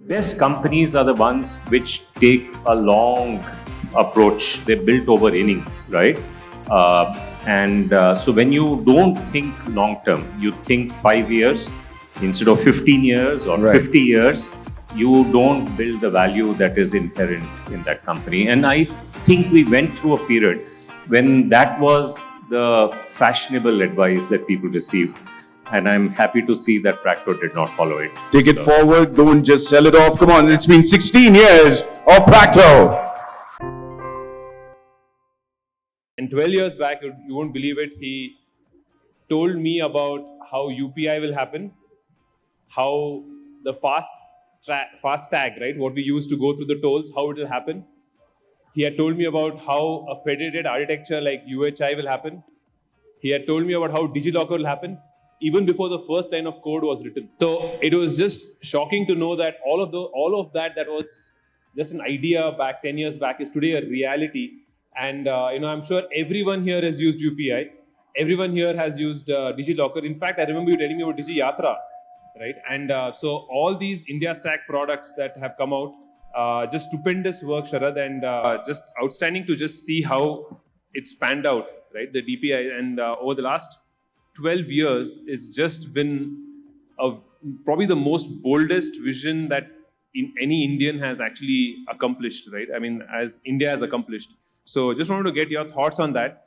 Best companies are the ones which take a long approach. They're built over innings, right? So when you don't think long term, you think 5 years instead of 15 years or 50 years, you don't build the value that is inherent in that company. And I think we went through a period when that was the fashionable advice that people received. And I'm happy to see that Practo did not follow it. Take it forward, don't just sell it off. Come on, it's been 16 years of Practo. And 12 years back, you won't believe it, he told me about how UPI will happen, how the FASTag, right, what we use to go through the tolls, how it will happen. He had told me about how a federated architecture like UHI will happen. He had told me about how DigiYatra will happen, even before the first line of code was written. So it was just shocking to know that all of that was just an idea back 10 years back is today a reality. And I'm sure everyone here has used UPI. Everyone here has used DigiYatra. In fact, I remember you telling me about Digi Yatra, right? And so all these India Stack products that have come out, just stupendous work, Sharad, and just outstanding to just see how it's panned out, right? The DPI, and over the last 12 years, it's just been probably the most boldest vision that any Indian has actually accomplished, right? I mean, as India has accomplished. So just wanted to get your thoughts on that,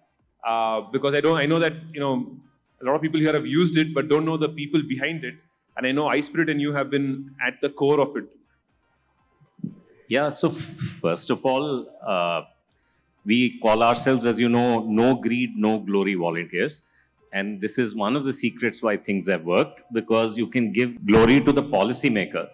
because I know that a lot of people here have used it, but don't know the people behind it. And I know iSpirit and you have been at the core of it. Yeah, so first of all, we call ourselves, as you know, no greed, no glory volunteers. And this is one of the secrets why things have worked, because you can give glory to the policymaker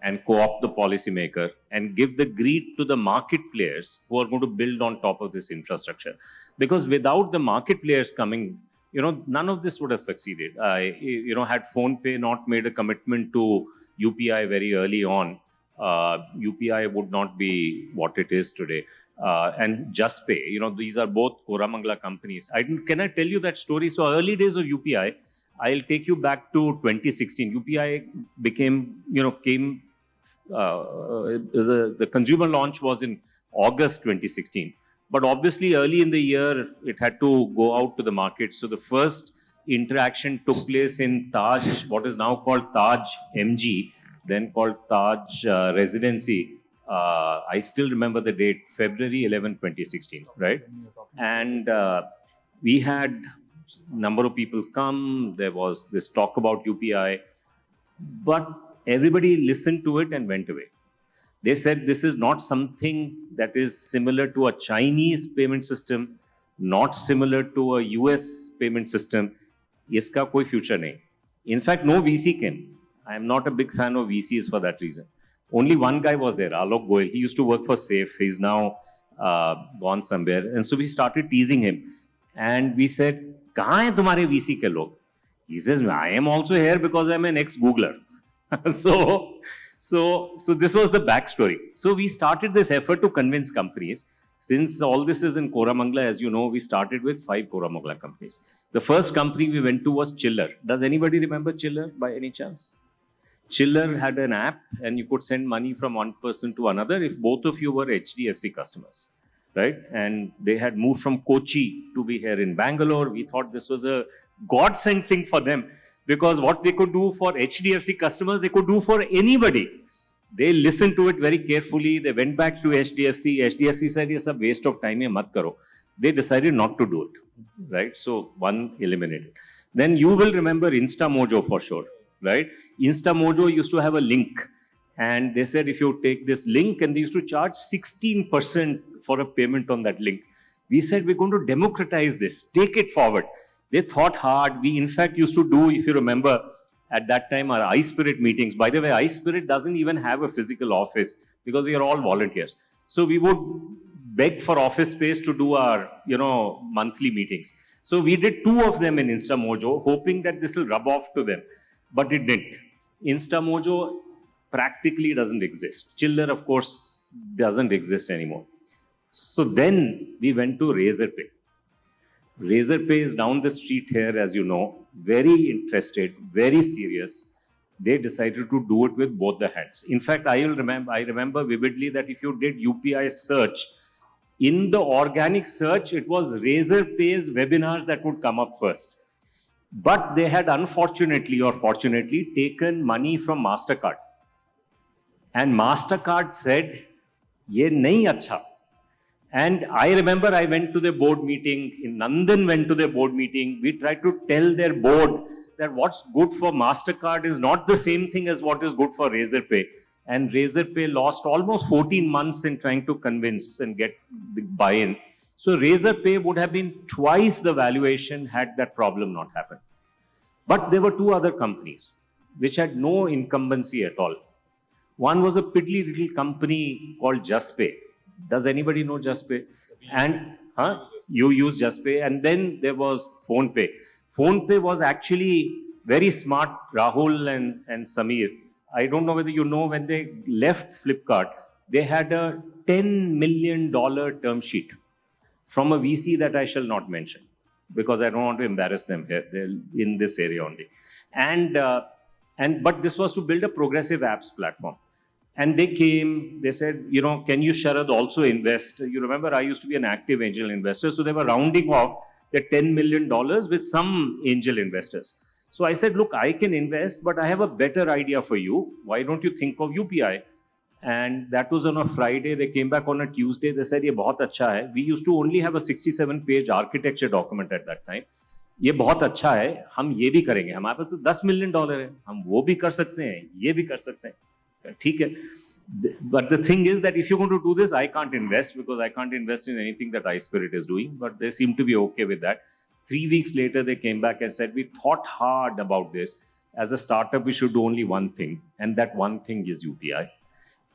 and co-opt the policymaker and give the greed to the market players who are going to build on top of this infrastructure. Because without the market players coming, none of this would have succeeded. Had PhonePe not made a commitment to UPI very early on, UPI would not be what it is today. And JustPay, these are both Koramangala companies. Can I tell you that story? So early days of UPI, I'll take you back to 2016. UPI came, the consumer launch was in August 2016. But obviously early in the year, it had to go out to the market. So the first interaction took place in Taj, what is now called Taj MG, then called Taj Residency. I still remember the date, February 11, 2016, right? And we had a number of people come. There was this talk about UPI, but everybody listened to it and went away. They said this is not something that is similar to a Chinese payment system, not similar to a US payment system. Iska koi future nahi. In fact, no VC came. I am not a big fan of VCs for that reason. Only one guy was there, Alok Goyal. He used to work for SAFE. He's now gone somewhere. And so we started teasing him. And we said, "Kahan hai tumhare VC ke log?" He says, "I am also here because I'm an ex-Googler." So this was the backstory. So we started this effort to convince companies. Since all this is in Koramangala, as you know, we started with 5 Koramangala companies. The first company we went to was Chiller. Does anybody remember Chiller by any chance? Chiller had an app and you could send money from one person to another if both of you were HDFC customers, right? And they had moved from Kochi to be here in Bangalore. We thought this was a godsend thing for them, because what they could do for HDFC customers, they could do for anybody. They listened to it very carefully. They went back to HDFC. HDFC said, "Yes, a waste of time, mat karo." They decided not to do it, right? So one eliminated. Then you will remember InstaMojo for sure, right? InstaMojo used to have a link, and they said if you take this link, and they used to charge 16% for a payment on that link. We said we're going to democratize this, take it forward. They thought hard. We in fact used to do, if you remember, at that time our iSpirit meetings. By the way, iSpirit doesn't even have a physical office because we are all volunteers. So we would beg for office space to do our, monthly meetings. So we did 2 of them in InstaMojo, hoping that this will rub off to them. But it didn't. InstaMojo practically doesn't exist. Chiller, of course, doesn't exist anymore. So then we went to Razorpay. Razorpay is down the street here, as you know, very interested, very serious. They decided to do it with both the hands. In fact, I remember vividly that if you did UPI search, in the organic search, it was Razorpay's webinars that would come up first. But they had unfortunately or fortunately taken money from MasterCard. And MasterCard said, ye nahi acha. And I remember I went to the board meeting, in Nandan went to the board meeting. We tried to tell their board that what's good for MasterCard is not the same thing as what is good for Razorpay. And Razorpay lost almost 14 months in trying to convince and get the buy-in. So Razorpay would have been twice the valuation had that problem not happened. But there were two other companies which had no incumbency at all. One was a piddly little company called JustPay. Does anybody know JustPay? And you use JustPay. And then there was PhonePe. PhonePe was actually very smart. Rahul and Samir, I don't know whether you know, when they left Flipkart, they had a $10 million term sheet from a VC that I shall not mention, because I don't want to embarrass them here. They're in this area only. But this was to build a progressive apps platform. And they came, they said, you know, can you, Sharad, also invest? You remember, I used to be an active angel investor. So they were rounding off the $10 million with some angel investors. So I said, look, I can invest, but I have a better idea for you. Why don't you think of UPI? And that was on a Friday. They came back on a Tuesday. They said, ye bahut acha hai. We used to only have a 67-page architecture document at that time. ये बहुत अच्छा है, हम ये भी करेंगे, हमारे पास तो $10 million है, हम वो भी कर सकते हैं, ये भी कर सकते हैं, ठीक है. But the thing is that if you're going to do this, I can't invest, because I can't invest in anything that iSpirit is doing, but they seem to be okay with that. 3 weeks later, they came back and said, we thought hard about this. As a startup, we should do only one thing, and that one thing is UPI.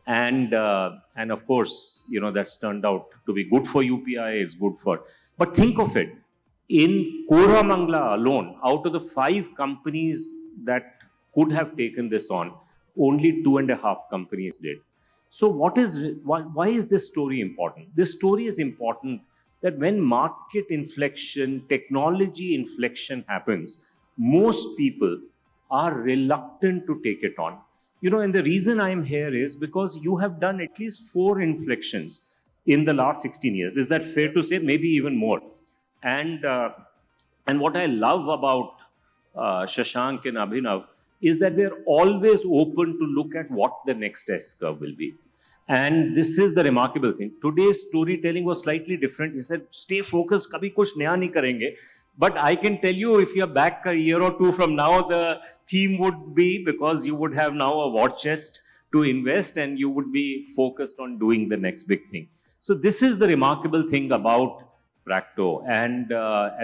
And of course, you know, that's turned out to be good for UPI, it's good for, but think of it, in Koramangala alone, out of the 5 companies that could have taken this on, only 2.5 companies did. So why is this story important? This story is important that when market inflection, technology inflection happens, most people are reluctant to take it on. You know, and the reason I'm here is because you have done at least 4 inflections in the last 16 years. Is that fair to say? Maybe even more. And what I love about Shashank and Abhinav is that they're always open to look at what the next S-curve will be. And this is the remarkable thing. Today's storytelling was slightly different. He said, stay focused, kabhi kuch naya nahi karenge. But I can tell you, if you're back a year or 2 from now, the theme would be, because you would have now a war chest to invest and you would be focused on doing the next big thing. So this is the remarkable thing about Practo. And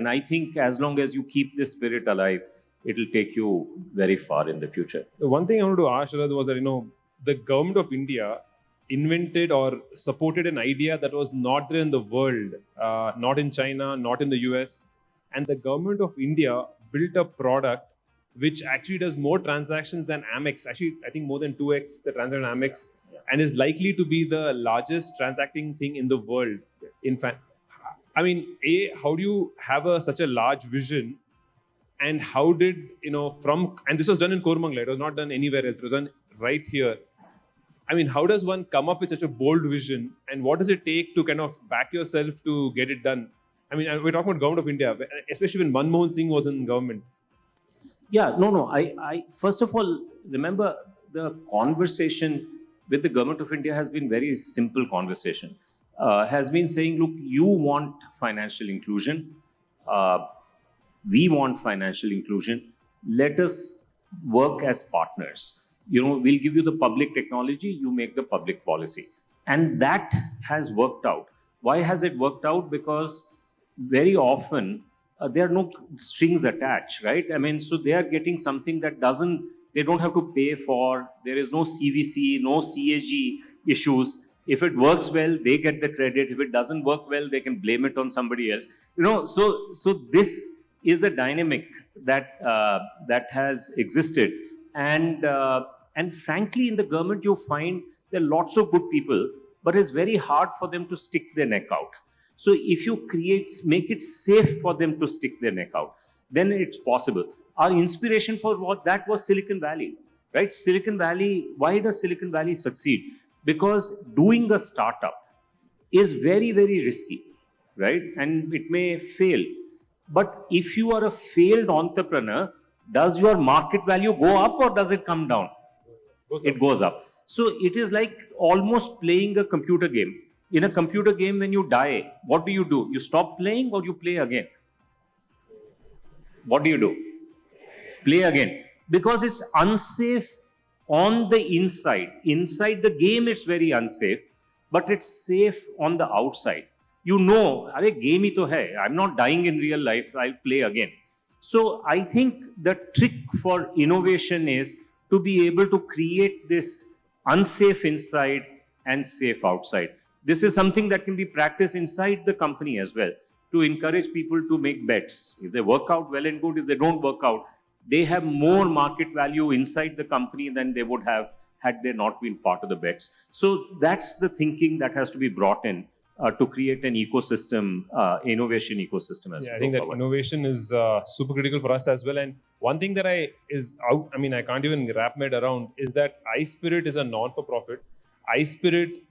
I think as long as you keep this spirit alive, it will take you very far in the future. The one thing I wanted to ask, Sharad, was that, you know, the government of India invented or supported an idea that was not there in the world, not in China, not in the US. And the government of India built a product which actually does more transactions than Amex. Actually, I think more than 2x the transaction Amex, and is likely to be the largest transacting thing in the world. In fact, I mean, how do you have such a large vision? And how did, you know, and this was done in Koramangala, it was not done anywhere else, it was done right here. I mean, how does one come up with such a bold vision, and what does it take to kind of back yourself to get it done? I mean, we're talking about government of India, especially when Manmohan Singh was in government. Yeah, no. I first of all, remember, the conversation with the government of India has been very simple conversation. Has been saying, look, you want financial inclusion. We want financial inclusion. Let us work as partners. You know, we'll give you the public technology, you make the public policy. And that has worked out. Why has it worked out? Because very often there are no strings attached, right? I mean, so they are getting something that they don't have to pay for. There is no CVC, no CAG issues. If it works well, they get the credit. If it doesn't work well, they can blame it on somebody else. You know, so this is the dynamic that has existed. And frankly, in the government, you find there are lots of good people, but it's very hard for them to stick their neck out. So if you make it safe for them to stick their neck out, then it's possible. Our inspiration for what that was Silicon Valley, right? Silicon Valley, why does Silicon Valley succeed? Because doing a startup is very, very risky, right? And it may fail. But if you are a failed entrepreneur, does your market value go up or does it come down? It goes up. So it is like almost playing a computer game. In a computer game, when you die, what do? You stop playing or you play again? What do? Play again. Because it's unsafe on the inside. Inside the game, it's very unsafe, but it's safe on the outside. You know, arey game hi to hai. I'm not dying in real life. I'll play again. So I think the trick for innovation is to be able to create this unsafe inside and safe outside. This is something that can be practiced inside the company as well, to encourage people to make bets. If they work out, well and good. If they don't work out, they have more market value inside the company than they would have had they not been part of the bets. So that's the thinking that has to be brought in to create an ecosystem, innovation ecosystem as well. I think that innovation is super critical for us as well. And one thing that I can't even wrap my head around is that iSpirit is a non-for-profit. iSpirit,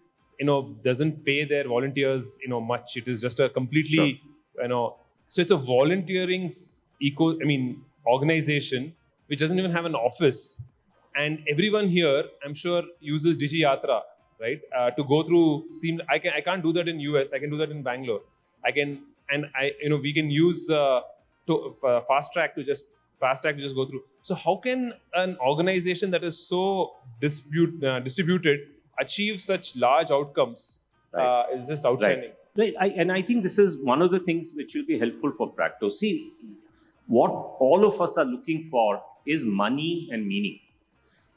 doesn't pay their volunteers, much. It is just a completely, so it's a volunteering organization which doesn't even have an office. And everyone here, I'm sure, uses DigiYatra, right? To go through. I can't do that in US. I can do that in Bangalore. We can use FASTag to just go through. So how can an organization that is so distributed achieve such large outcomes? It's just outstanding. Right. And I think this is one of the things which will be helpful for Practo. See, what all of us are looking for is money and meaning.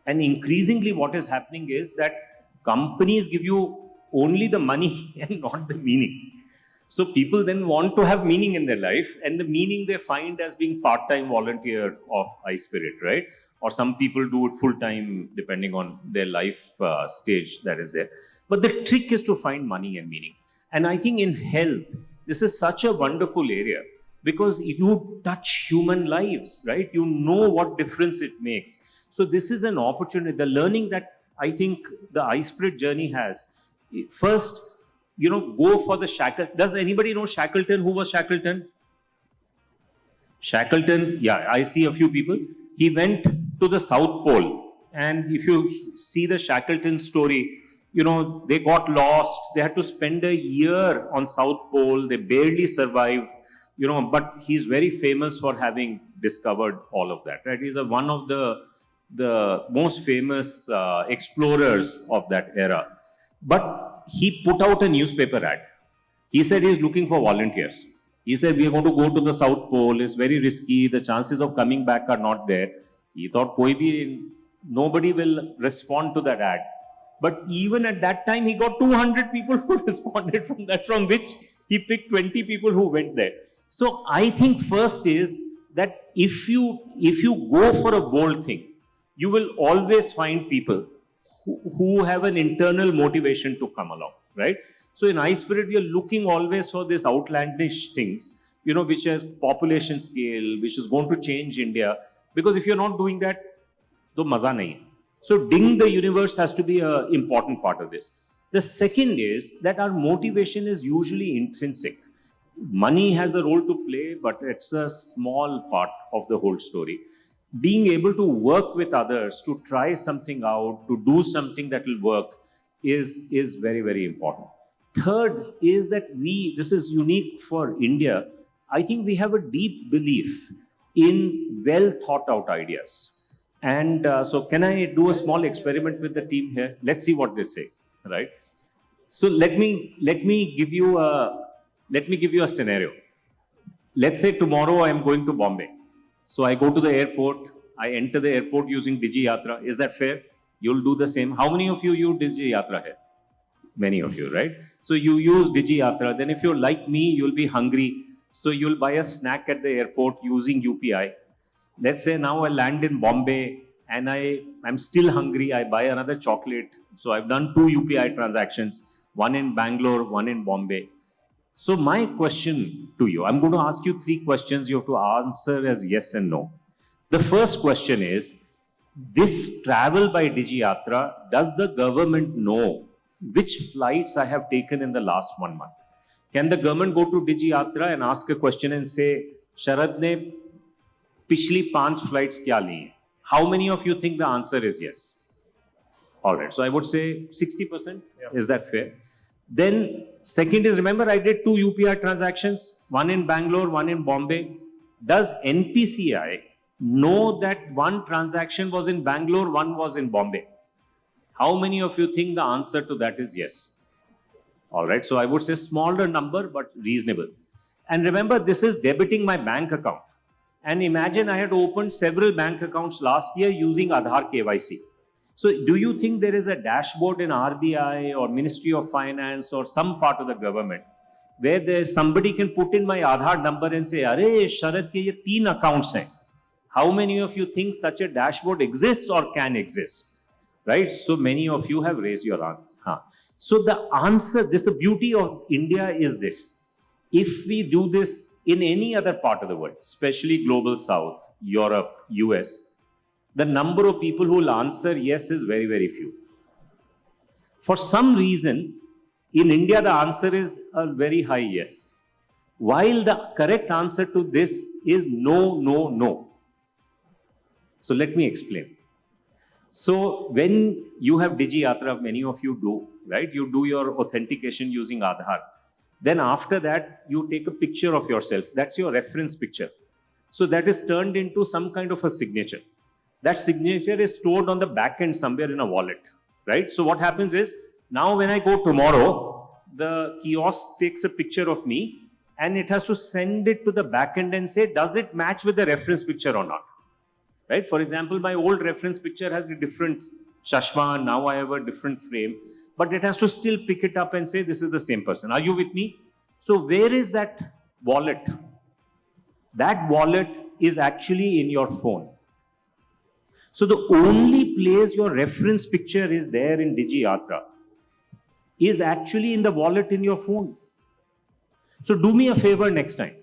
And increasingly what is happening is that companies give you only the money and not the meaning. So people then want to have meaning in their life, and the meaning they find as being part-time volunteer of iSpirit, right? Or some people do it full-time depending on their life stage that is there. But the trick is to find money and meaning. And I think in health, this is such a wonderful area because you touch human lives, right? You know what difference it makes. So this is an opportunity. The learning that I think the iSpirit journey has, first, go for the Shackleton. Does anybody know Shackleton? Who was Shackleton? Shackleton, yeah, I see a few people. He went to the South Pole. And if you see the Shackleton story, they got lost. They had to spend a year on South Pole. They barely survived, but he's very famous for having discovered all of that, right? He's one of the most famous explorers of that era. But he put out a newspaper ad. He said he's looking for volunteers. He said, we are going to go to the South Pole. It's very risky. The chances of coming back are not there. He thought, nobody will respond to that ad. But even at that time, he got 200 people who responded from that, from which he picked 20 people who went there. So I think first is that if you go for a bold thing, you will always find people who have an internal motivation to come along, right? So in iSpirit, we are looking always for these outlandish things, which has population scale, which is going to change India. Because if you're not doing that, to maza nahi. So ding the universe has to be an important part of this. The second is that our motivation is usually intrinsic. Money has a role to play, but it's a small part of the whole story. Being able to work with others, to try something out, to do something that will work is very, very important. Third is that this is unique for India. I think we have a deep belief in well thought out ideas. And so can I do a small experiment with the team here? Let's see what they say, right? So let me give you a scenario. Let's say tomorrow I am going to Bombay. So I go to the airport, I enter the airport using Digi Yatra. Is that fair? You'll do the same. How many of you use Digi Yatra here? Many of you, right? So you use Digi Yatra. Then if you're like me, you'll be hungry. So you'll buy a snack at the airport using UPI. Let's say now I land in Bombay and I'm still hungry. I buy another chocolate. So I've done 2 UPI transactions, one in Bangalore, one in Bombay. So my question to you, I'm going to ask you 3 questions. You have to answer as yes and no. The first question is, this travel by Digi Yatra, does the government know which flights I have taken in the last 1 month? Can the government go to Digi Yatra and ask a question and say, Sharad ne पिछली 5 flights क्या ली हैं? How many of you think the answer is yes? All right, so I would say 60%. Yeah. Is that fair? Then second is, remember I did 2 UPI transactions, one in Bangalore, one in Bombay. Does NPCI know that one transaction was in Bangalore, one was in Bombay? How many of you think the answer to that is yes? All right, so I would say smaller number, but reasonable. And remember, this is debiting my bank account. And imagine I had opened several bank accounts last year using Aadhaar KYC. So do you think there is a dashboard in RBI or Ministry of Finance or some part of the government where there somebody can put in my Aadhaar number and say, "Arey, Sharad ke ye 3 accounts hain." How many of you think such a dashboard exists or can exist? Right? So many of you have raised your hands. So the answer, this the beauty of India is this. If we do this in any other part of the world, especially global south, Europe, US, the number of people who will answer yes is very, very few. For some reason, in India, the answer is a very high yes. While the correct answer to this is no, no, no. So let me explain. So when you have Digi Yatra, many of you do, right? You do your authentication using Aadhaar. Then after that, you take a picture of yourself. That's your reference picture. So that is turned into some kind of a signature. That signature is stored on the back end somewhere in a wallet, right? So what happens is, now when I go tomorrow, the kiosk takes a picture of me and it has to send it to the back end and say, does it match with the reference picture or not? Right? For example, my old reference picture has a different chashma, now I have a different frame, but it has to still pick it up and say, this is the same person. Are you with me? So where is that wallet? That wallet is actually in your phone. So the only place your reference picture is there in Digi Yatra is actually in the wallet in your phone. So do me a favor next time.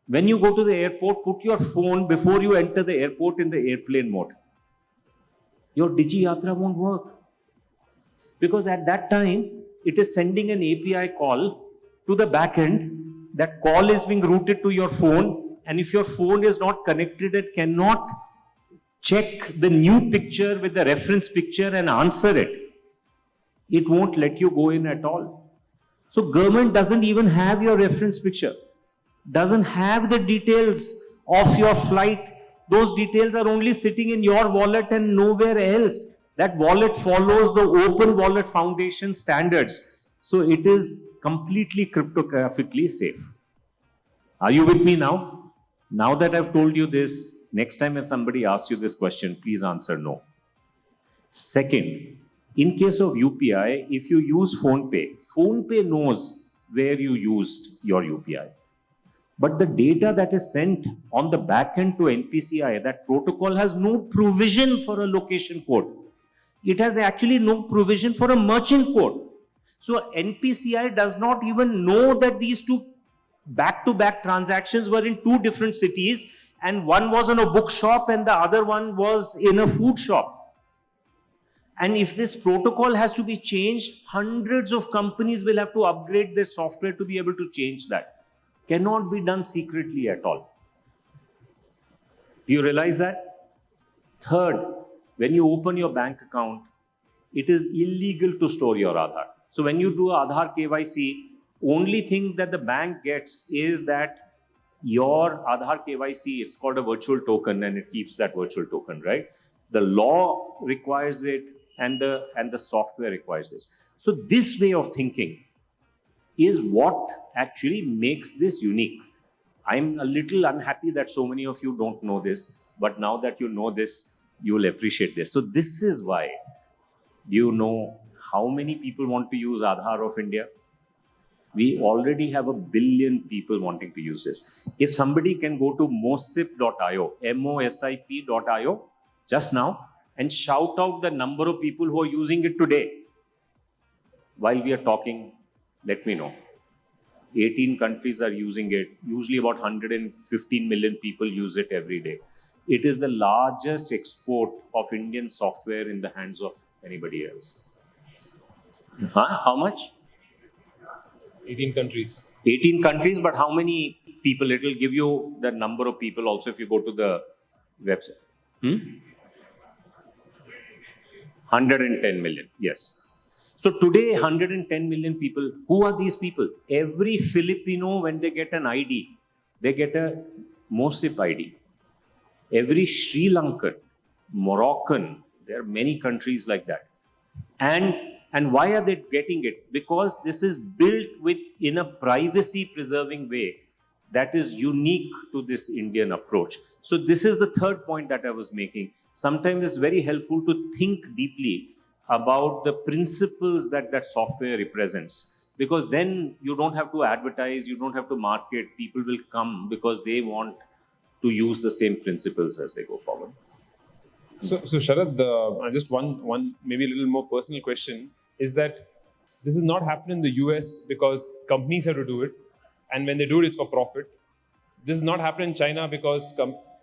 When you go to the airport, put your phone before you enter the airport in the airplane mode. Your Digi Yatra won't work. Because at that time, it is sending an API call to the back end. That call is being routed to your phone. And if your phone is not connected, it cannot check the new picture with the reference picture and answer it. It won't let you go in at all. So government doesn't even have your reference picture. Doesn't have the details of your flight. Those details are only sitting in your wallet and nowhere else. That wallet follows the Open Wallet Foundation standards. So it is completely cryptographically safe. Are you with me now? Now that I've told you this, next time when somebody asks you this question, please answer no. Second, in case of UPI, if you use PhonePe knows where you used your UPI. But the data that is sent on the back end to NPCI, that protocol has no provision for a location code. It has actually no provision for a merchant code. So NPCI does not even know that these two back-to-back transactions were in 2 different cities, and one was in a bookshop and the other one was in a food shop. And if this protocol has to be changed, hundreds of companies will have to upgrade their software to be able to change that. Cannot be done secretly at all. Do you realize that? Third, when you open your bank account, it is illegal to store your Aadhaar. So when you do Aadhaar KYC, only thing that the bank gets is that your Aadhaar KYC, it's called a virtual token and it keeps that virtual token, right? The law requires it and the software requires this. So this way of thinking is what actually makes this unique. I'm a little unhappy that so many of you don't know this, but now that you know this, you will appreciate this. So this is why, do you know how many people want to use Aadhaar of India? We already have 1 billion people wanting to use this. If somebody can go to mosip.io, mosip.io, just now, and shout out the number of people who are using it today, while we are talking, let me know. 18 countries are using it. Usually about 115 million people use it every day. It is the largest export of Indian software in the hands of anybody else. Huh? How much? 18 countries. 18 countries, but how many people? It will give you the number of people also if you go to the website. 110 million, yes. So today, 110 million people. Who are these people? Every Filipino, when they get an ID, they get a MOSIP ID. Every Sri Lankan, Moroccan, there are many countries like that. And why are they getting it? Because this is built in a privacy preserving way that is unique to this Indian approach. So this is the third point that I was making. Sometimes it's very helpful to think deeply about the principles that software represents. Because then you don't have to advertise, you don't have to market, people will come because they want to use the same principles as they go forward. So Sharad, just one maybe a little more personal question is that this has not happened in the US because companies have to do it, and when they do it, it's for profit. This has not happened in China because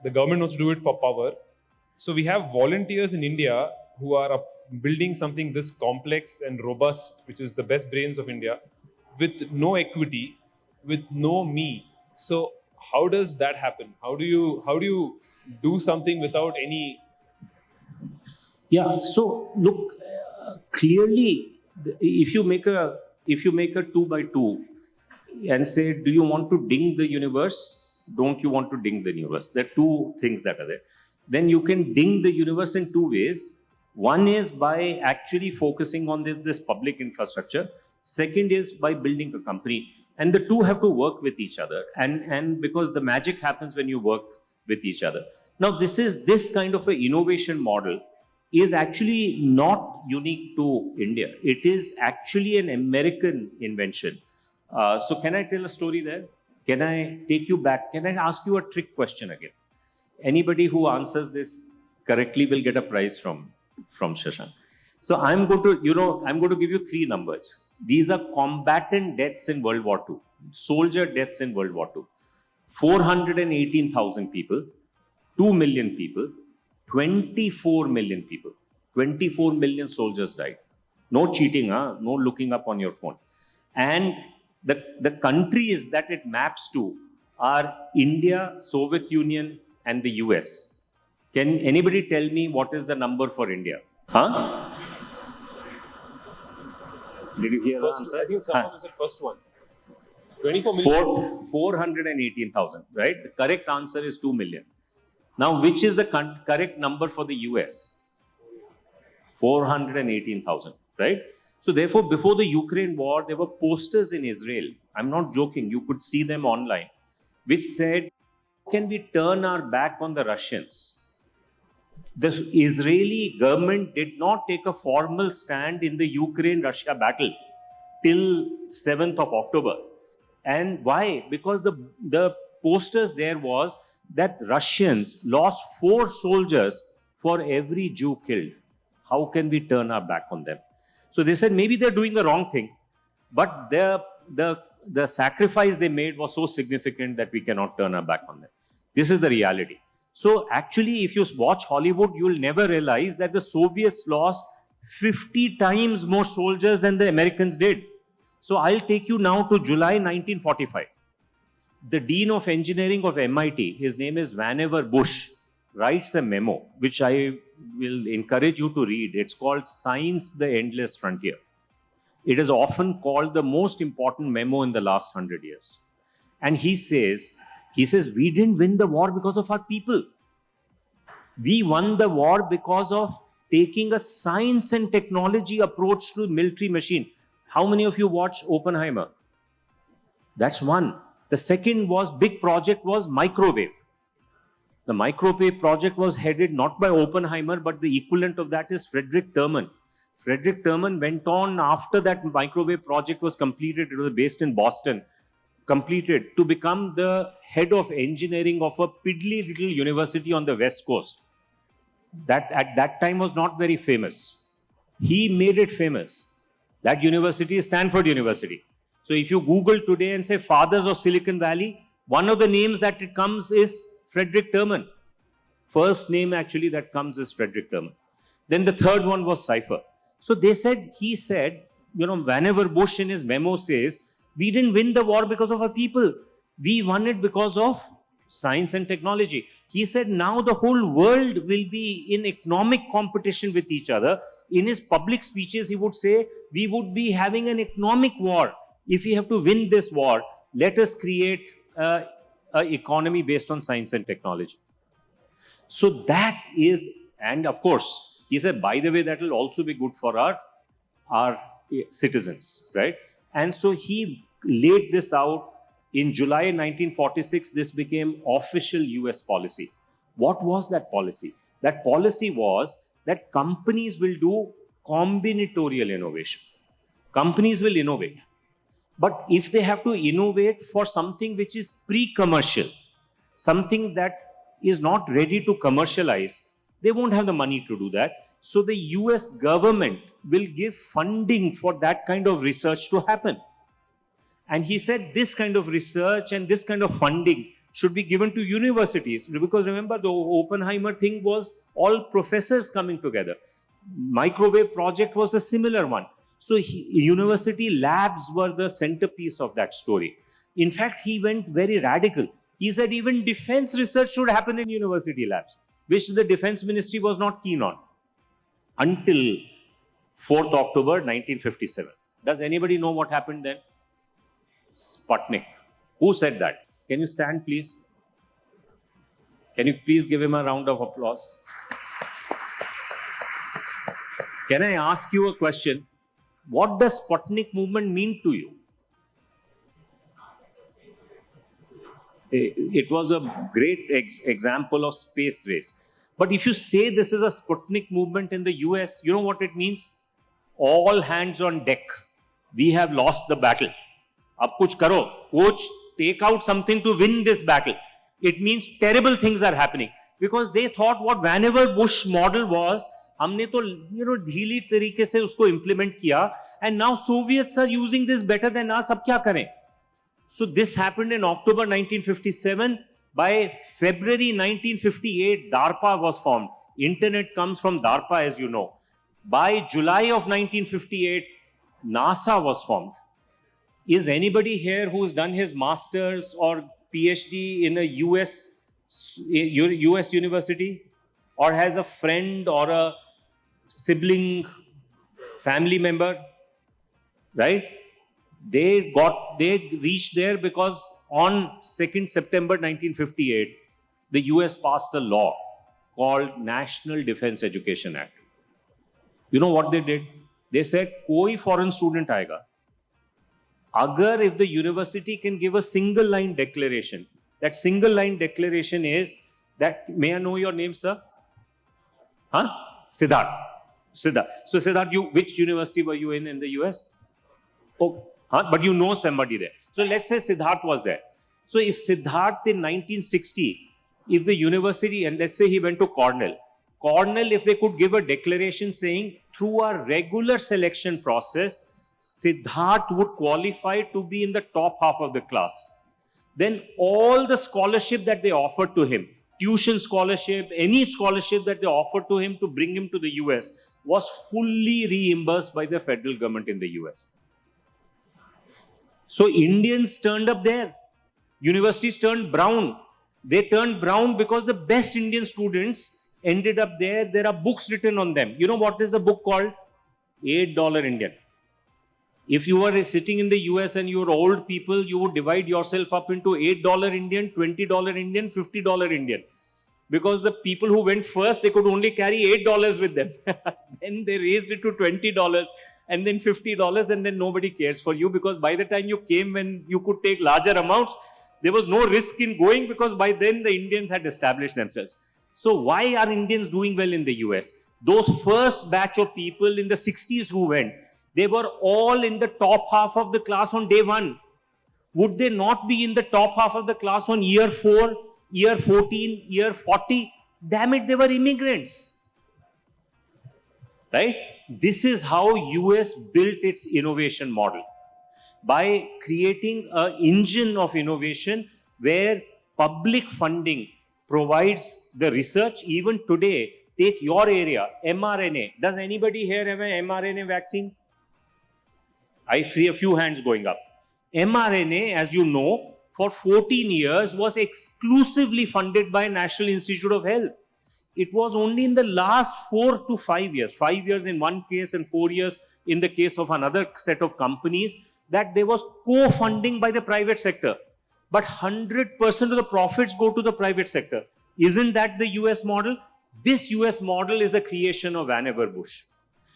the government wants to do it for power. So we have volunteers in India who are building something this complex and robust, which is the best brains of India, with no equity, with no me. So how does that happen? How do you do something without any? Yeah. So look, clearly, if you make a 2x2 and say, do you want to ding the universe? Don't you want to ding the universe? There are two things that are there. Then you can ding the universe in two ways. One is by actually focusing on this public infrastructure. Second is by building a company. And the two have to work with each other. And because the magic happens when you work with each other. Now, this kind of an innovation model is actually not unique to India. It is actually an American invention. So can I tell a story there? Can I take you back? Can I ask you a trick question again? Anybody who answers this correctly will get a prize from Shashank. So I'm going to give you three numbers. These are combatant deaths in World War II, soldier deaths in World War II. 418,000 people, 2 million people, 24 million people. 24 million soldiers died. No cheating, no looking up on your phone. And the countries that it maps to are India, Soviet Union, and the US. Can anybody tell me what is the number for India? Huh? Did you hear the answer? I think someone was the first one. 24 million. 418,000, right? The correct answer is 2 million. Now, which is the correct number for the US? 418,000, right? So therefore, before the Ukraine war, there were posters in Israel. I'm not joking. You could see them online, which said, how can we turn our back on the Russians? The Israeli government did not take a formal stand in the Ukraine-Russia battle till 7th of October. And why? Because the posters there was that Russians lost 4 soldiers for every Jew killed. How can we turn our back on them? So they said maybe they're doing the wrong thing, but the sacrifice they made was so significant that we cannot turn our back on them. This is the reality. So actually, if you watch Hollywood, you'll never realize that the Soviets lost 50 times more soldiers than the Americans did. So I'll take you now to July 1945. The Dean of Engineering of MIT, his name is Vannevar Bush, writes a memo, which I will encourage you to read. It's called Science, the Endless Frontier. It is often called the most important memo in the last 100 years. And he says, we didn't win the war because of our people. We won the war because of taking a science and technology approach to military machine. How many of you watched Oppenheimer? That's one. The second big project was microwave. The microwave project was headed not by Oppenheimer, but the equivalent of that is Frederick Terman. Frederick Terman went on after that microwave project was completed. It was based in Boston. Completed to become the head of engineering of a piddly little university on the West Coast. That at that time was not very famous. He made it famous. That university is Stanford University. So if you Google today and say fathers of Silicon Valley, one of the names that it comes is Frederick Terman. First name actually that comes is Frederick Terman. Then the third one was Cypher. So he said, whenever Bush in his memo says, we didn't win the war because of our people. We won it because of science and technology. He said now the whole world will be in economic competition with each other. In his public speeches, he would say, we would be having an economic war. If we have to win this war, let us create an economy based on science and technology. So that is, and of course, he said, by the way, that will also be good for our citizens, right? And so he laid this out. In July 1946, this became official US policy. What was that policy? That policy was that companies will do combinatorial innovation. Companies will innovate. But if they have to innovate for something which is pre-commercial, something that is not ready to commercialize, they won't have the money to do that. So the US government will give funding for that kind of research to happen. And he said this kind of research and this kind of funding should be given to universities. Because remember, the Oppenheimer thing was all professors coming together. Microwave project was a similar one. So university labs were the centerpiece of that story. In fact, he went very radical. He said even defense research should happen in university labs, which the defense ministry was not keen on until 4th October 1957. Does anybody know what happened then? Sputnik. Who said that? Can you stand, please? Can you please give him a round of applause? Can I ask you a question? What does Sputnik movement mean to you? It was a great example of space race. But if you say this is a Sputnik movement in the US, you know what it means? All hands on deck. We have lost the battle. Ab kuch karo. Coach, take out something to win this battle. It means terrible things are happening. Because they thought what whenever Bush model was, हमने तो ढीली तरीके से उसको implement किया, and now Soviets are using this better than us. अब क्या करें? So this happened in October 1957. By February 1958, DARPA was formed. Internet comes from DARPA, as you know. By July of 1958, NASA was formed. Is anybody here who's done his master's or PhD in a US university, or has a friend or a sibling, family member, right? They reached there because on 2nd September 1958, the US passed a law called National Defense Education Act. You know what they did? They said, koi foreign student aega. Agar if the university can give a single line declaration, that single line declaration is that, may I know your name, sir? Huh? Siddharth. Siddharth. So Siddharth, which university were you in the US? Oh, huh? But you know somebody there. So let's say Siddharth was there. So if Siddharth in 1960, if the university, and let's say he went to Cornell, if they could give a declaration saying through our regular selection process, Siddharth would qualify to be in the top half of the class, then all the scholarship that they offered to him, tuition scholarship, any scholarship that they offered to him to bring him to the US, was fully reimbursed by the federal government in the US. So Indians turned up there. Universities turned brown. They turned brown because the best Indian students ended up there. There are books written on them. You know what is the book called? $8 Indian. If you were sitting in the US and you were old people, you would divide yourself up into $8 Indian, $20 Indian, $50 Indian. Because the people who went first, they could only carry $8 with them. Then they raised it to $20 and then $50, and then nobody cares for you, because by the time you came when you could take larger amounts, there was no risk in going, because by then the Indians had established themselves. So why are Indians doing well in the US? Those first batch of people in the 60s who went, they were all in the top half of the class on day one. Would they not be in the top half of the class on year 4, year 14, year 40? Damn it, they were immigrants. Right? This is how US built its innovation model. by creating an engine of innovation where public funding provides the research. Even today, take your area, mRNA. Does anybody here have an mRNA vaccine? I see a few hands going up. mRNA, as you know, for 14 years was exclusively funded by National Institute of Health. It was only in the last 4 to 5 years, 5 years in one case and 4 years in the case of another set of companies, that there was co-funding by the private sector. But 100% of the profits go to the private sector. Isn't that the US model? This US model is the creation of Vannevar Bush.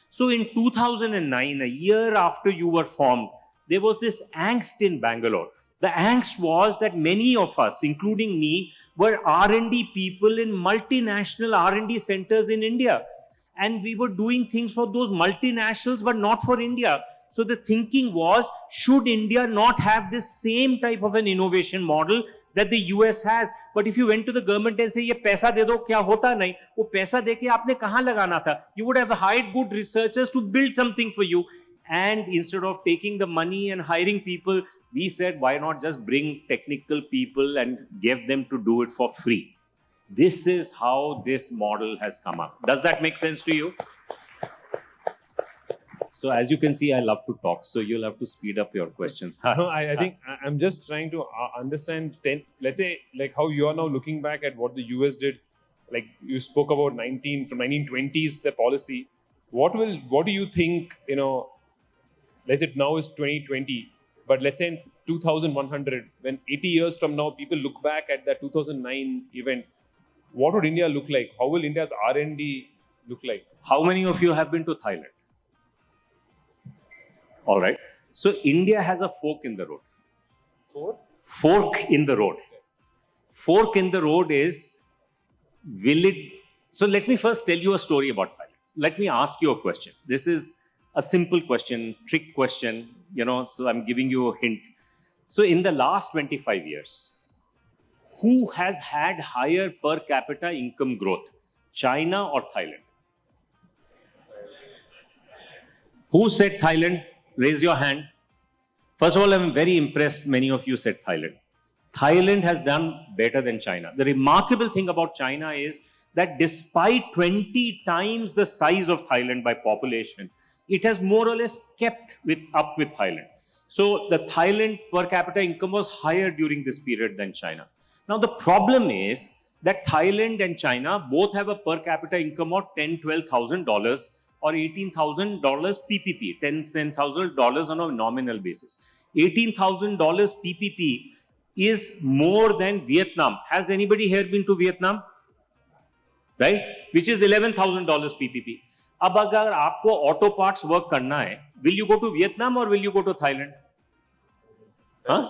So in 2009, a year after you were formed, there was this angst in Bangalore. The angst was that many of us, including me, were R&D people in multinational R&D centers in India. And we were doing things for those multinationals, but not for India. So the thinking was, should India not have this same type of an innovation model that the US has? But if you went to the government and say, ye paisa de do, kya hota nahi? Wo paisa de ke aapne kahan lagana tha? You would have hired good researchers to build something for you. And instead of taking the money and hiring people, we said, why not just bring technical people and give them to do it for free? This is how this model has come up. Does that make sense to you? So as you can see, I love to talk, so you'll have to speed up your questions. No, I think I'm just trying to understand, let's say, like how you are now looking back at what the US did. Like you spoke about from 1920s, the policy. What do you think, let's say now is 2020, but let's say in 2100, when 80 years from now, people look back at that 2009 event, what would India look like? How will India's R&D look like? How many of you have been to Thailand? All right. So India has a fork in the road. Fork in the road. Fork in the road is, so let me first tell you a story about Thailand. Let me ask you a question. This is a simple question, trick question, so I'm giving you a hint. So in the last 25 years, who has had higher per capita income growth, China or Thailand? Who said Thailand? Raise your hand. First of all, I'm very impressed. Many of you said Thailand. Thailand has done better than China. The remarkable thing about China is that despite 20 times the size of Thailand by population, it has more or less kept up with Thailand. So the Thailand per capita income was higher during this period than China. Now the problem is that Thailand and China both have a per capita income of $10,000-12,000 or $18,000 PPP, $10,000 on a nominal basis. $18,000 PPP is more than Vietnam. Has anybody here been to Vietnam? Right? Which is $11,000 PPP. अब अगर आपको auto parts work करना है, will you go to Vietnam or will you go to Thailand? Huh?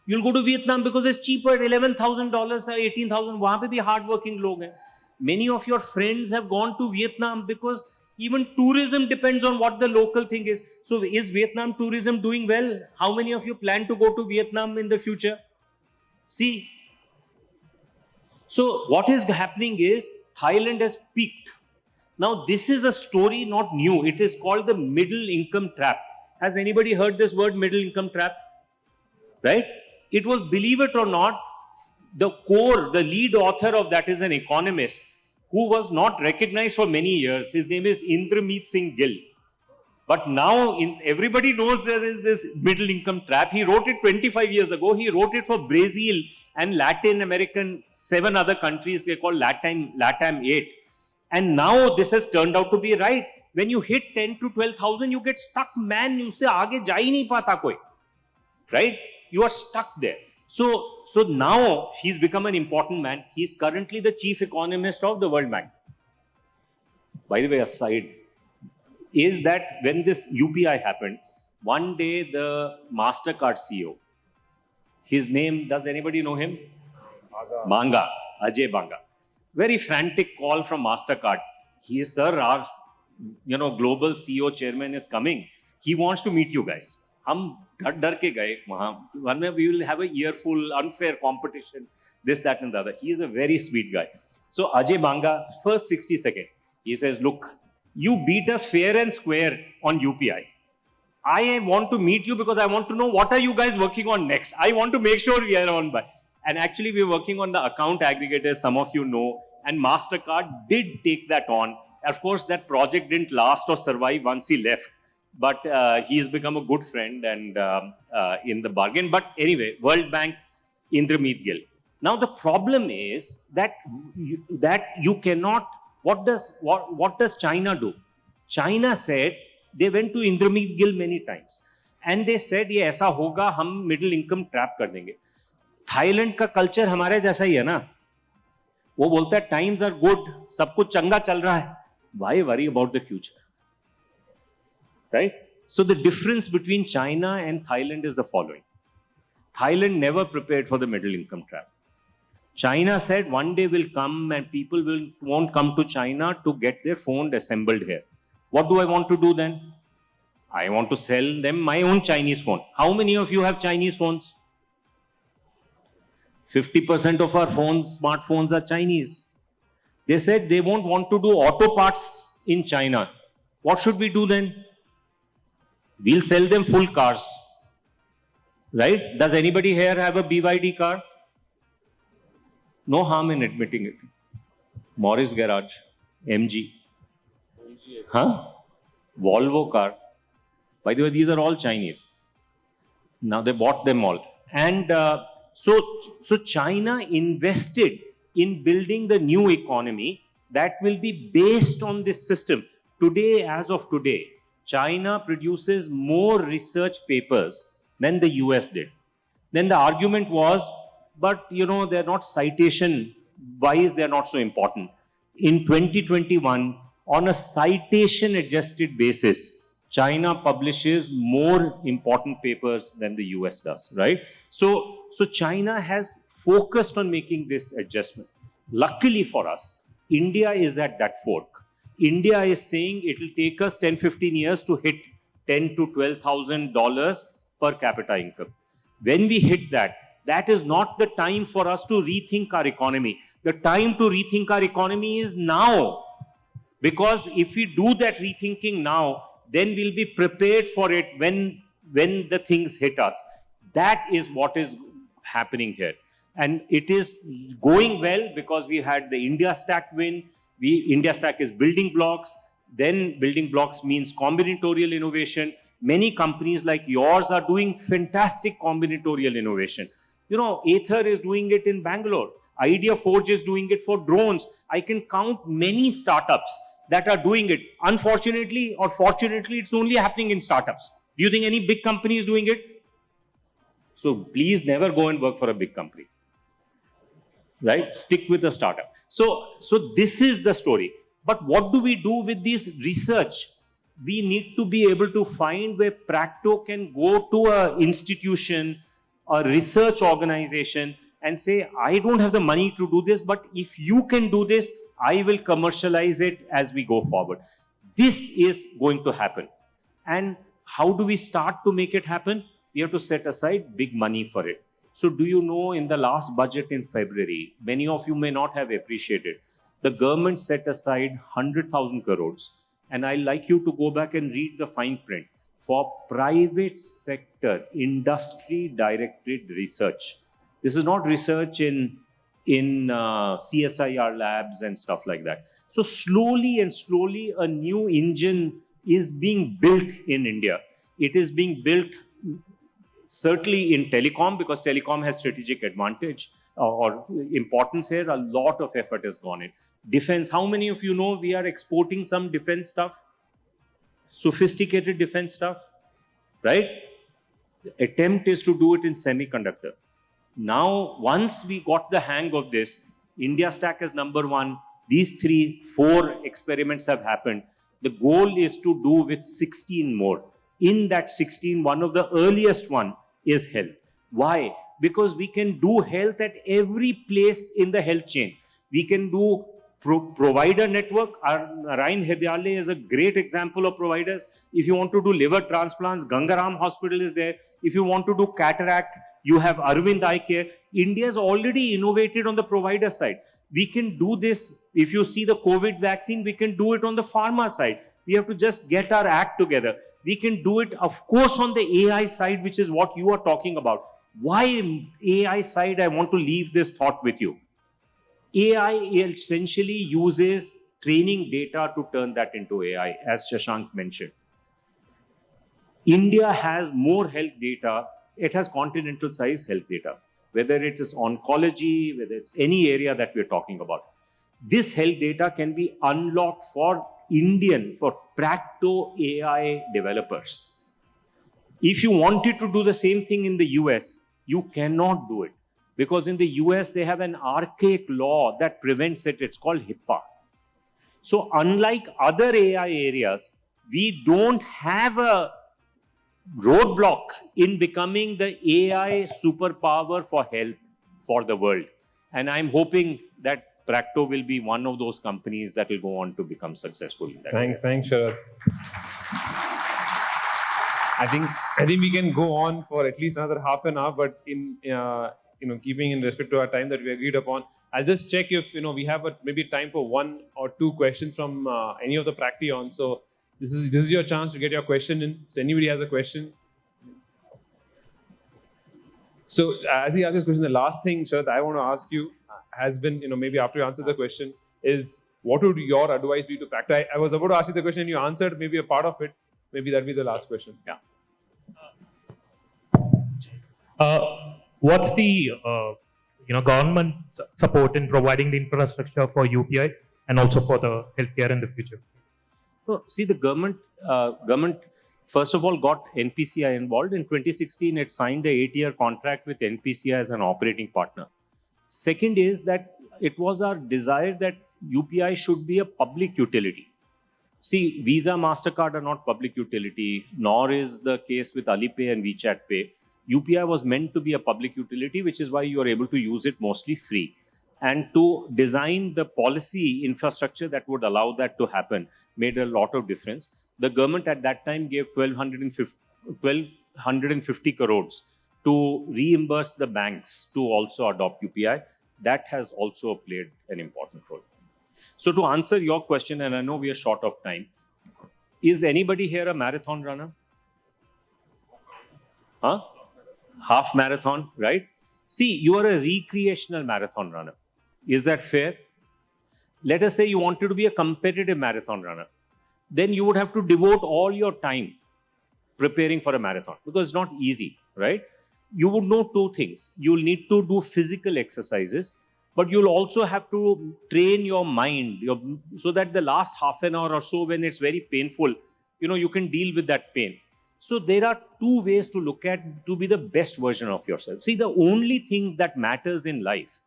You'll go to Vietnam because it's cheaper, $11,000 or $18,000. वहाँ पे भी hard working लोग हैं. Many of your friends have gone to Vietnam because even tourism depends on what the local thing is. So is Vietnam tourism doing well? How many of you plan to go to Vietnam in the future? See. So what is happening is Thailand has peaked. Now this is a story not new. It is called the middle income trap. Has anybody heard this word middle income trap? Right? It was, believe it or not, the lead author of that is an economist who was not recognized for many years. His name is Indrameet Singh Gill. But now everybody knows there is this middle income trap. He wrote it 25 years ago. He wrote it for Brazil and Latin American, 7 other countries they call LATAM 8. And now this has turned out to be right. When you hit 10 to 12,000, you get stuck, man. You say, आगे जा ही नहीं पाता कोई. Right? You are stuck there. So now he's become an important man. He's currently the chief economist of the World Bank. By the way, aside, is that when this UPI happened, one day the MasterCard CEO, his name, does anybody know him? Banga, Ajay Banga. Very frantic call from MasterCard. He is, sir, our global CEO chairman is coming. He wants to meet you guys. हम डर के गए वहाँ we will have a earful, unfair competition, this, that and the other. He is a very sweet guy. So Ajay Banga, first 60 seconds, he says, look, you beat us fair and square on UPI. I want to meet you because I want to know what are you guys working on next. I want to make sure we are on by. And actually, we're working on the account aggregators, some of you know, and MasterCard did take that on. Of course, that project didn't last or survive once he left, but he's become a good friend and in the bargain. But anyway, World Bank, Indrameet Gill. Now the problem is that you cannot. What does China do? China said they went to Indrameet Gill many times, and they said ये ऐसा होगा हम middle income trap कर देंगे. Thailand का culture हमारे जैसा ही है ना, वो बोलता है टाइम्स आर गुड, सब कुछ चंगा चल रहा है, why worry about the future, right? So the difference between China and Thailand is the following. Thailand never prepared for the middle income trap. China said one day will come and people won't come to China to get their phone assembled here. What do I want to do then? I want to sell them my own Chinese phone. How many of you have Chinese phones? 50% of our phones, smartphones are Chinese. They said they won't want to do auto parts in China. What should we do then? We'll sell them full cars. Right? Does anybody here have a BYD car? No harm in admitting it. Morris Garage, MG. Huh? Volvo car. By the way, these are all Chinese. Now they bought them all. And so China invested in building the new economy that will be based on this system. Today, as of today, China produces more research papers than the US did. Then the argument was, but you know, they're not citation wise, they're not so important. In 2021, on a citation adjusted basis, China publishes more important papers than the US does, right? So China has focused on making this adjustment. Luckily for us, India is at that fork. India is saying it will take us 10-15 years to hit $10,000 to $12,000 per capita income. When we hit that, that is not the time for us to rethink our economy. The time to rethink our economy is now. Because if we do that rethinking now, then we'll be prepared for it when the things hit us. That is what is happening here. And it is going well because we had the India Stack win. India Stack is building blocks. Then building blocks means combinatorial innovation. Many companies like yours are doing fantastic combinatorial innovation. You know, Aether is doing it in Bangalore. Idea Forge is doing it for drones. I can count many startups that are doing it. Unfortunately or fortunately, it's only happening in startups. Do you think any big company is doing it? So please never go and work for a big company. Right? Stick with a startup. So this is the story. But what do we do with this research? We need to be able to find where Practo can go to an institution, a research organization and say, I don't have the money to do this, but if you can do this, I will commercialize it as we go forward. This is going to happen. And how do we start to make it happen? We have to set aside big money for it. So do you know, in the last budget in February, many of you may not have appreciated, the government set aside 100,000 crores. And I'd like you to go back and read the fine print for private sector, industry-directed research. This is not research in CSIR labs and stuff like that. So slowly and slowly, a new engine is being built in India. It is being built certainly in telecom, because telecom has strategic advantage or importance here. A lot of effort has gone in. Defense, how many of you know we are exporting some defense stuff? Sophisticated defense stuff, right? The attempt is to do it in semiconductor. Now, once we got the hang of this, India Stack is number one. These 3-4 experiments have happened. The goal is to do with 16 more. In that 16, one of the earliest one is health. Why? Because we can do health at every place in the health chain. We can do provider network. Ryan Hedyale is a great example of providers. If you want to do liver transplants, Gangaram Hospital is there. If you want to do cataract, you have Arvind Eye Care. India has already innovated on the provider side. We can do this. If you see the COVID vaccine, we can do it on the pharma side. We have to just get our act together. We can do it, of course, on the AI side, which is what you are talking about. Why AI side? I want to leave this thought with you. AI essentially uses training data to turn that into AI, as Shashank mentioned. India has more health data. It has continental size health data, whether it is oncology, whether it's any area that we're talking about. This health data can be unlocked for Practo AI developers. If you wanted to do the same thing in the US, you cannot do it. Because in the US, they have an archaic law that prevents it. It's called HIPAA. So unlike other AI areas, we don't have a roadblock in becoming the AI superpower for health for the world. And I'm hoping that Practo will be one of those companies that will go on to become successful in that. Thanks, Sharad. I think we can go on for at least another half an hour, but in keeping in respect to our time that we agreed upon, I'll just check if we have maybe time for one or two questions from any of the Practions. So this is your chance to get your question in. So anybody has a question? So as he asks his question, the last thing, Sharad, I want to ask you has been, maybe after you answer the question, is what would your advice be to Practo? I was about to ask you the question and you answered maybe a part of it. Maybe that'd be the last question. Yeah. What's the government support in providing the infrastructure for UPI and also for the healthcare in the future? No, see, the government first of all got NPCI involved. In 2016, it signed an 8-year contract with NPCI as an operating partner. Second is that it was our desire that UPI should be a public utility. See, Visa, MasterCard are not public utility, nor is the case with Alipay and WeChat Pay. UPI was meant to be a public utility, which is why you are able to use it mostly free. And to design the policy infrastructure that would allow that to happen made a lot of difference. The government at that time gave 1,250 crores to reimburse the banks to also adopt UPI. That has also played an important role. So to answer your question, and I know we are short of time, is anybody here a marathon runner? Huh? Half marathon, right? See, you are a recreational marathon runner. Is that fair? Let us say you wanted to be a competitive marathon runner. Then you would have to devote all your time preparing for a marathon because it's not easy, right? You would know two things. You'll need to do physical exercises, but you'll also have to train your mind so that the last half an hour or so when it's very painful, you can deal with that pain. So there are two ways to look at to be the best version of yourself. See, the only thing that matters in life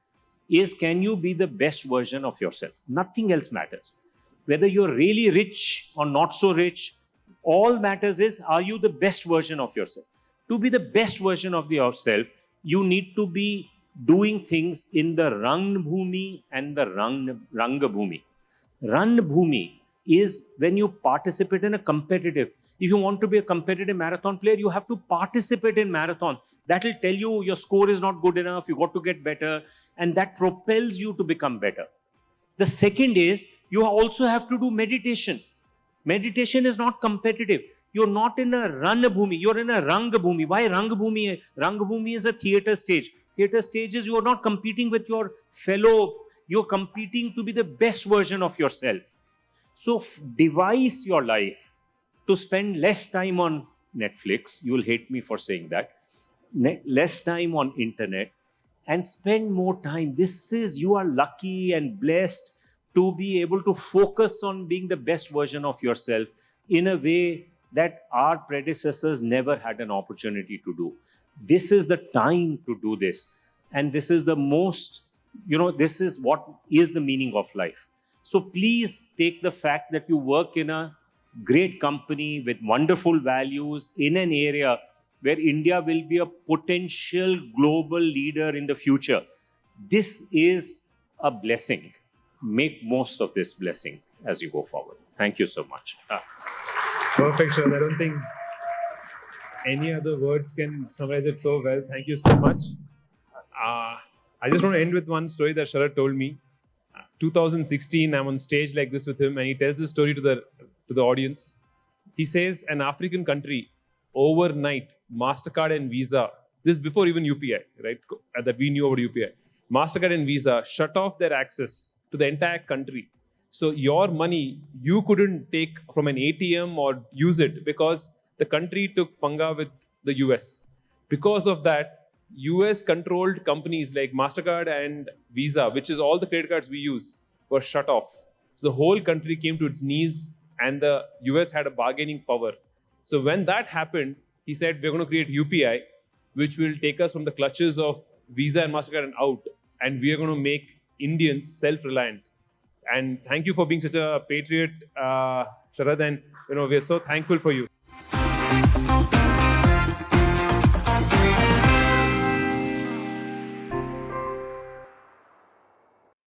is can you be the best version of yourself? Nothing else matters. Whether you're really rich or not so rich, all matters is, are you the best version of yourself? To be the best version of yourself, you need to be doing things in the Rang Bhumi and the Ranga Bhumi. Rang Bhumi is when you participate in a competitive. If you want to be a competitive marathon player, you have to participate in marathon. That will tell you your score is not good enough, you got to get better, and that propels you to become better. The second is, you also have to do meditation. Meditation is not competitive. You're not in a Rana Bhumi, you're in a Ranga Bhumi. Why Ranga Bhumi? Ranga Bhumi is a theatre stage. Theatre stage is you're not competing with your fellow, you're competing to be the best version of yourself. So devise your life to spend less time on Netflix. You will hate me for saying that. Less time on internet and spend more time. You are lucky and blessed to be able to focus on being the best version of yourself in a way that our predecessors never had an opportunity to do. This is the time to do this. And this is the most, this is what is the meaning of life. So please take the fact that you work in a great company with wonderful values in an area where India will be a potential global leader in the future. This is a blessing. Make most of this blessing as you go forward. Thank you so much. Perfect, Sharad. I don't think any other words can summarize it so well. Thank you so much. I just want to end with one story that Sharad told me. 2016, I'm on stage like this with him, and he tells this story to the audience. He says an African country, overnight, MasterCard and Visa, this is before even UPI, right, that we knew about UPI. MasterCard and Visa shut off their access to the entire country. So your money, you couldn't take from an ATM or use it because the country took panga with the US. Because of that, US controlled companies like MasterCard and Visa, which is all the credit cards we use, were shut off. So the whole country came to its knees and the US had a bargaining power. So when that happened, he said, we're going to create UPI, which will take us from the clutches of Visa and MasterCard and out. And we are going to make Indians self-reliant. And thank you for being such a patriot, Sharad. And we are so thankful for you.